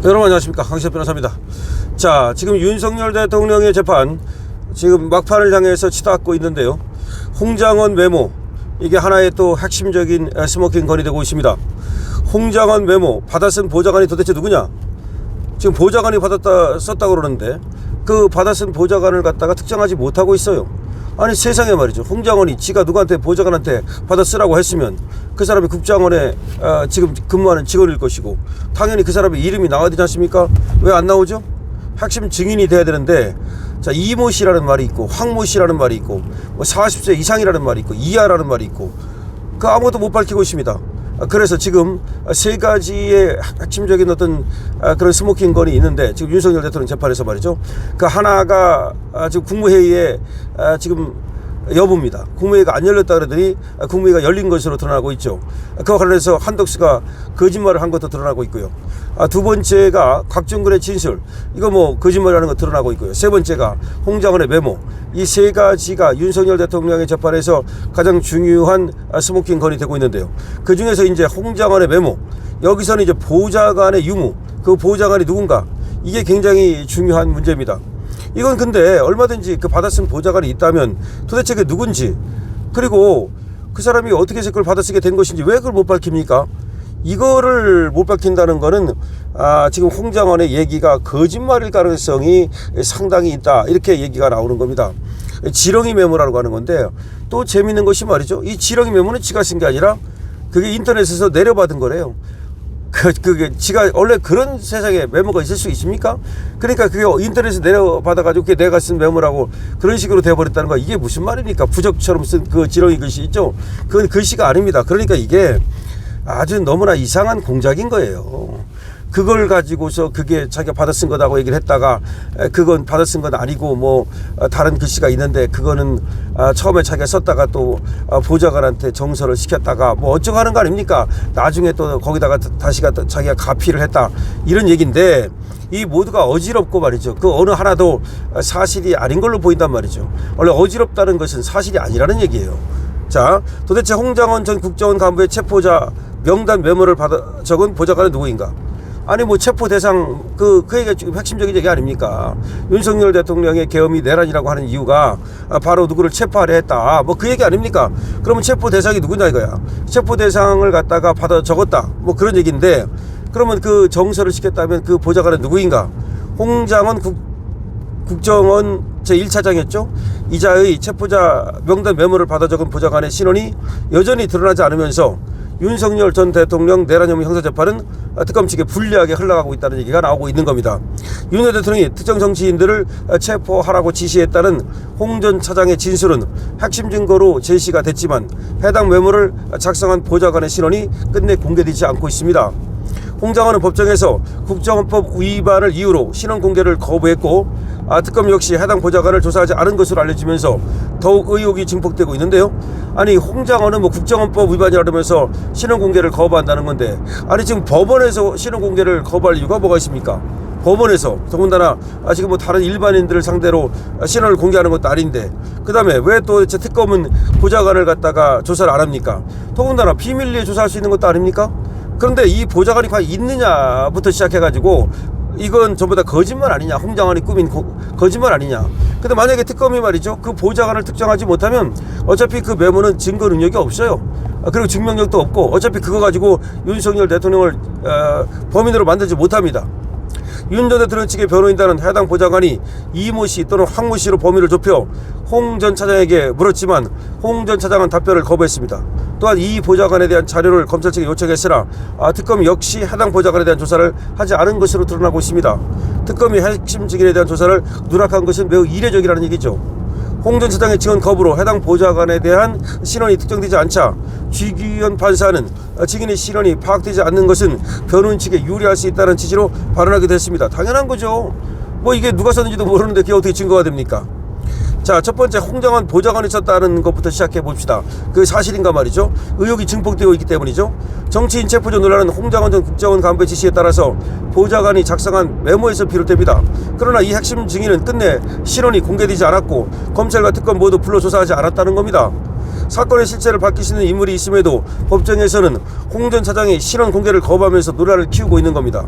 여러분 안녕하십니까, 강시엽 변호사입니다. 자, 지금 윤석열 대통령의 재판 지금 막판을 향해서 치닫고 있는데요. 홍장원 메모, 이게 하나의 또 핵심적인 스모킹 건이 되고 있습니다. 홍장원 메모 받아 쓴 보좌관이 도대체 누구냐? 지금 보좌관이 썼다고 그러는데 그 받아 쓴 보좌관을 갖다가 특정하지 못하고 있어요. 아니 세상에 말이죠, 홍장원이 지가 누구한테 보좌관한테 받아 쓰라고 했으면 그 사람이 국장원에 지금 근무하는 직원일 것이고 당연히 그 사람의 이름이 나와야 되지 않습니까? 왜 안 나오죠? 핵심 증인이 돼야 되는데, 자, 이모 씨라는 말이 있고 황모 씨라는 말이 있고 뭐 40세 이상이라는 말이 있고 이하라는 말이 있고 그 아무것도 못 밝히고 있습니다. 그래서 지금 세 가지의 핵심적인 어떤 그런 스모킹 건이 있는데, 지금 윤석열 대통령 재판에서 말이죠, 그 하나가 지금 국무회의에 지금 여부입니다. 국무회의가 안 열렸다 그러더니 국무회의가 열린 것으로 드러나고 있죠. 그와 관련해서 한덕수가 거짓말을 한 것도 드러나고 있고요. 두 번째가 곽중근의 진술, 이거 뭐 거짓말이라는 거 드러나고 있고요. 세 번째가 홍장원의 메모, 이 세 가지가 윤석열 대통령의 재판에서 가장 중요한 스모킹 건이 되고 있는데요. 그 중에서 이제 홍장원의 메모, 여기서는 이제 보좌관의 유무, 그 보좌관이 누군가, 이게 굉장히 중요한 문제입니다. 이건 근데 얼마든지 그 받아 쓴 보좌관이 있다면 도대체 그게 누군지, 그리고 그 사람이 어떻게 해서 그걸 받아 쓰게 된 것인지 왜 그걸 못 밝힙니까? 이거를 못 밝힌다는 거는 지금 홍장원의 얘기가 거짓말일 가능성이 상당히 있다, 이렇게 얘기가 나오는 겁니다. 지렁이 메모라고 하는 건데, 또 재밌는 것이 말이죠, 이 지렁이 메모는 지가 쓴 게 아니라 그게 인터넷에서 내려받은 거래요. 그게 지가 원래 그런 세상에 메모가 있을 수 있습니까? 그러니까 그게 인터넷에서 내려받아가지고 그게 내가 쓴 메모라고 그런 식으로 돼버렸다는 거, 이게 무슨 말입니까? 부적처럼 쓴 그 지렁이 글씨 있죠? 그건 글씨가 아닙니다. 그러니까 이게 아주 너무나 이상한 공작인 거예요. 그걸 가지고서 그게 자기가 받아 쓴 거다고 얘기를 했다가 그건 받아 쓴 건 아니고 뭐 다른 글씨가 있는데 그거는 처음에 자기가 썼다가 또 보좌관한테 정서를 시켰다가 뭐 어쩌고 하는 거 아닙니까? 나중에 또 거기다가 다시가 자기가 가피를 했다, 이런 얘기인데, 이 모두가 어지럽고 말이죠, 그 어느 하나도 사실이 아닌 걸로 보인단 말이죠. 원래 어지럽다는 것은 사실이 아니라는 얘기예요. 자, 도대체 홍장원 전 국정원 간부의 체포자 명단 메모를 받아 적은 보좌관은 누구인가? 아니 뭐 체포 대상, 그 얘기가 지금 핵심적인 얘기 아닙니까? 윤석열 대통령의 계엄이 내란이라고 하는 이유가 바로 누구를 체포하려 했다, 뭐 그 얘기 아닙니까? 그러면 체포 대상이 누구냐 이거야. 체포 대상을 갖다가 받아 적었다, 뭐 그런 얘기인데, 그러면 그 정서를 시켰다면 그 보좌관은 누구인가? 홍장원 국정원 제1차장이었죠. 이자의 체포자 명단 메모를 받아 적은 보좌관의 신원이 여전히 드러나지 않으면서 윤석열 전 대통령 내란 혐의 형사재판은 특검 측에 불리하게 흘러가고 있다는 얘기가 나오고 있는 겁니다. 윤 대통령이 특정 정치인들을 체포하라고 지시했다는 홍 전 차장의 진술은 핵심 증거로 제시가 됐지만 해당 메모를 작성한 보좌관의 신원이 끝내 공개되지 않고 있습니다. 홍장원은 법정에서 국정원법 위반을 이유로 신원 공개를 거부했고, 특검 역시 해당 보좌관을 조사하지 않은 것으로 알려지면서 더욱 의혹이 증폭되고 있는데요. 아니 홍장원은 뭐 국정원법 위반이라면서 신원 공개를 거부한다는 건데, 아니 지금 법원에서 신원 공개를 거부할 이유가 뭐가 있습니까? 법원에서, 더군다나 지금 뭐 다른 일반인들을 상대로 신원을 공개하는 것도 아닌데, 그 다음에 왜 또 특검은 보좌관을 갖다가 조사를 안 합니까? 더군다나 비밀리에 조사할 수 있는 것도 아닙니까? 그런데 이 보좌관이 과연 있느냐부터 시작해가지고 이건 전부 다 거짓말 아니냐, 홍장원이 꾸민 거짓말 아니냐. 근데 만약에 특검이 말이죠, 그 보좌관을 특정하지 못하면 어차피 그 메모는 증거 능력이 없어요. 그리고 증명력도 없고 어차피 그거 가지고 윤석열 대통령을 범인으로 만들지 못합니다. 윤 전 대통령 측의 변호인단은 해당 보좌관이 이모 씨 또는 황모 씨로 범위를 좁혀 홍 전 차장에게 물었지만 홍 전 차장은 답변을 거부했습니다. 또한 이 보좌관에 대한 자료를 검찰 측에 요청했으나 특검 역시 해당 보좌관에 대한 조사를 하지 않은 것으로 드러나고 있습니다. 특검이 핵심 증인에 대한 조사를 누락한 것은 매우 이례적이라는 얘기죠. 홍 전 차장의 증언 거부로 해당 보좌관에 대한 신원이 특정되지 않자 쥐규현 판사는 증인의 신원이 파악되지 않는 것은 변호인 측에 유리할 수 있다는 취지로 발언하기도 했습니다. 당연한 거죠. 뭐 이게 누가 썼는지도 모르는데 그게 어떻게 증거가 됩니까? 자, 첫 번째 홍장원 보좌관이 썼다는 것부터 시작해 봅시다. 그게 사실인가 말이죠. 의혹이 증폭되고 있기 때문이죠. 정치인 체포조 논란은 홍장원 전 국정원 간부의 지시에 따라서 보좌관이 작성한 메모에서 비롯됩니다. 그러나 이 핵심 증인은 끝내 신원이 공개되지 않았고 검찰과 특검 모두 불러 조사하지 않았다는 겁니다. 사건의 실체를 밝히시는 인물이 있음에도 법정에서는 홍 전 차장의 신원 공개를 거부하면서 논란을 키우고 있는 겁니다.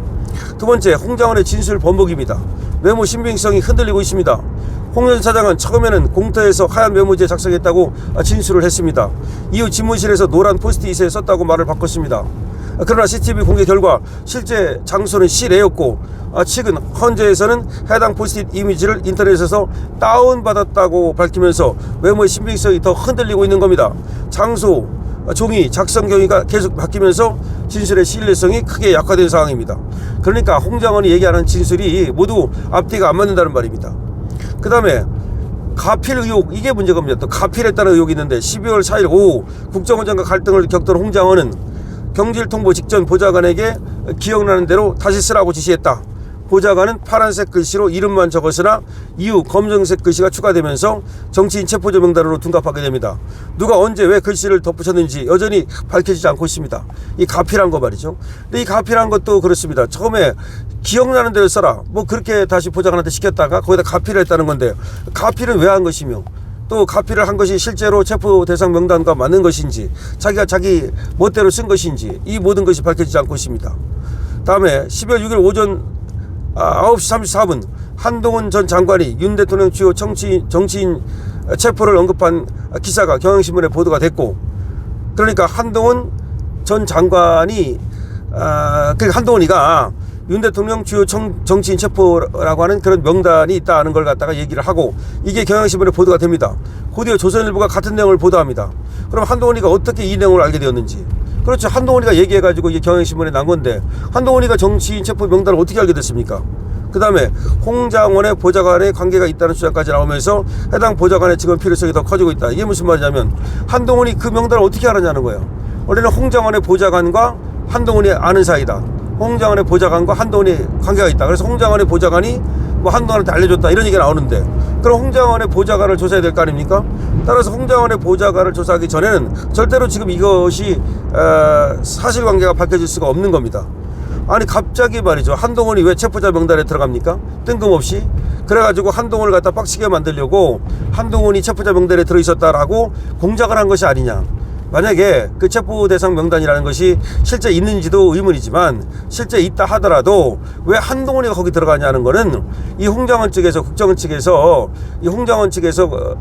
두 번째, 홍장원의 진술 번복입니다. 메모 신빙성이 흔들리고 있습니다. 홍 전 차장은 처음에는 공터에서 하얀 메모지에 작성했다고 진술을 했습니다. 이후 집무실에서 노란 포스트잇에 썼다고 말을 바꿨습니다. 그러나 CCTV 공개 결과 실제 장소는 실외였고 측은 헌재에서는 해당 포스트잇 이미지를 인터넷에서 다운받았다고 밝히면서 메모의 신빙성이 더 흔들리고 있는 겁니다. 장소, 종이, 작성 경위가 계속 바뀌면서 진술의 신뢰성이 크게 약화된 상황입니다. 그러니까 홍장원이 얘기하는 진술이 모두 앞뒤가 안 맞는다는 말입니다. 그 다음에 가필 의혹, 이게 문제가 겁니다. 또 가필했다는 의혹이 있는데 12월 4일 오후 국정원장과 갈등을 겪던 홍장원은 경질통보 직전 보좌관에게 기억나는 대로 다시 쓰라고 지시했다. 보좌관은 파란색 글씨로 이름만 적었으나 이후 검정색 글씨가 추가되면서 정치인 체포조 명단으로 둔갑하게 됩니다. 누가 언제 왜 글씨를 덧붙였는지 여전히 밝혀지지 않고 있습니다. 이 가필한 거 말이죠. 근데 이 가필한 것도 그렇습니다. 처음에 기억나는 대로 써라, 뭐 그렇게 다시 보좌관한테 시켰다가 거기다 가필을 했다는 건데, 가필은 왜 한 것이며 또 가필을 한 것이 실제로 체포 대상 명단과 맞는 것인지, 자기가 자기 멋대로 쓴 것인지, 이 모든 것이 밝혀지지 않고 있습니다. 다음에 12월 6일 오전 9시 34분 한동훈 전 장관이 윤 대통령 주요 정치인 체포를 언급한 기사가 경향신문에 보도가 됐고, 그러니까 한동훈 전 장관이 한동훈이가 윤 대통령 주요 정치인 체포라고 하는 그런 명단이 있다는 걸 갖다가 얘기를 하고, 이게 경향신문에 보도가 됩니다. 곧이어 조선일보가 같은 내용을 보도합니다. 그럼 한동훈이가 어떻게 이 내용을 알게 되었는지. 그렇죠. 한동훈이가 얘기해가지고 이게 경향신문에 난 건데, 한동훈이가 정치인 체포 명단을 어떻게 알게 됐습니까? 그 다음에 홍장원의 보좌관의 관계가 있다는 주장까지 나오면서 해당 보좌관의 직원 필요성이 더 커지고 있다. 이게 무슨 말이냐면 한동훈이 그 명단을 어떻게 알았냐는 거예요. 원래는 홍장원의 보좌관과 한동훈이 아는 사이다. 홍장원의 보좌관과 한동훈이 관계가 있다. 그래서 홍장원의 보좌관이 뭐 한동훈한테 알려줬다, 이런 얘기가 나오는데, 그럼 홍장원의 보좌관을 조사해야 될 거 아닙니까? 따라서 홍장원의 보좌관을 조사하기 전에는 절대로 지금 이것이 사실관계가 밝혀질 수가 없는 겁니다. 아니 갑자기 말이죠, 한동훈이 왜 체포자 명단에 들어갑니까? 뜬금없이. 그래가지고 한동훈을 갖다 빡치게 만들려고 한동훈이 체포자 명단에 들어있었다라고 공작을 한 것이 아니냐. 만약에 그 체포 대상 명단이라는 것이 실제 있는지도 의문이지만, 실제 있다 하더라도 왜 한동훈이가 거기 들어가냐는 거는 이 홍장원 측에서, 국정원 측에서, 이 홍장원 측에서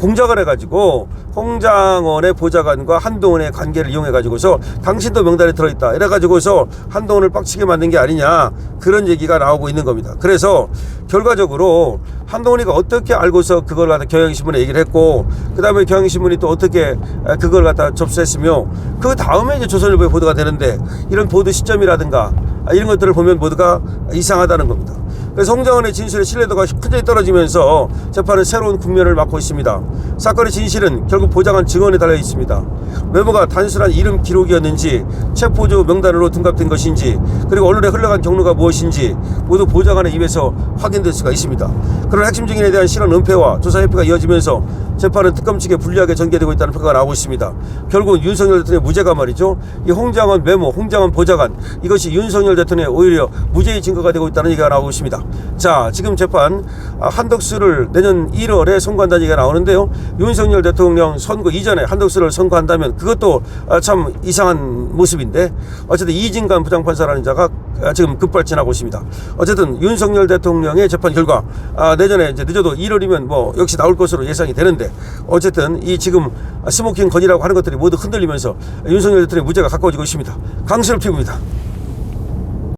공작을 해가지고 홍장원의 보좌관과 한동훈의 관계를 이용해가지고서 당신도 명단에 들어있다 이래가지고서 한동훈을 빡치게 만든 게 아니냐, 그런 얘기가 나오고 있는 겁니다. 그래서 결과적으로 한동훈이가 어떻게 알고서 그걸 갖다 경향신문에 얘기를 했고, 그 다음에 경향신문이 또 어떻게 그걸 갖다 접수했으며, 그 다음에 이제 조선일보에 보도가 되는데, 이런 보도 시점이라든가 이런 것들을 보면 모두가 이상하다는 겁니다. 그래서 홍장원의 진술의 신뢰도가 크게 떨어지면서 재판은 새로운 국면을 맞고 있습니다. 사건의 진실은 결국 보좌관 증언에 달려 있습니다. 메모가 단순한 이름 기록이었는지, 체포조 명단으로 등갑된 것인지, 그리고 언론에 흘러간 경로가 무엇인지 모두 보좌관의 입에서 확인될 수가 있습니다. 그런 핵심 증인에 대한 실언 은폐와 조사 회피가 이어지면서 재판은 특검 측에 불리하게 전개되고 있다는 평가가 나오고 있습니다. 결국은 윤석열 대통령의 무죄가 말이죠, 이 홍장원 메모, 홍장원 보좌관, 이것이 윤석열 대통령의 오히려 무죄의 증거가 되고 있다는 얘기가 나오고 있습니다. 자, 지금 재판 한덕수를 내년 1월에 선고한다는 얘기가 나오는데요, 윤석열 대통령 선고 이전에 한덕수를 선고한다면 그것도 참 이상한 모습인데, 어쨌든 이진관 부장판사라는 자가 지금 급발진하고 있습니다. 어쨌든 윤석열 대통령의 재판 결과 내년에 이제 늦어도 1월이면 뭐 역시 나올 것으로 예상이 되는데, 어쨌든 이 지금 스모킹 건이라고 하는 것들이 모두 흔들리면서 윤석열 대통령의 무죄가 가까워지고 있습니다. 강수를 피웁니다.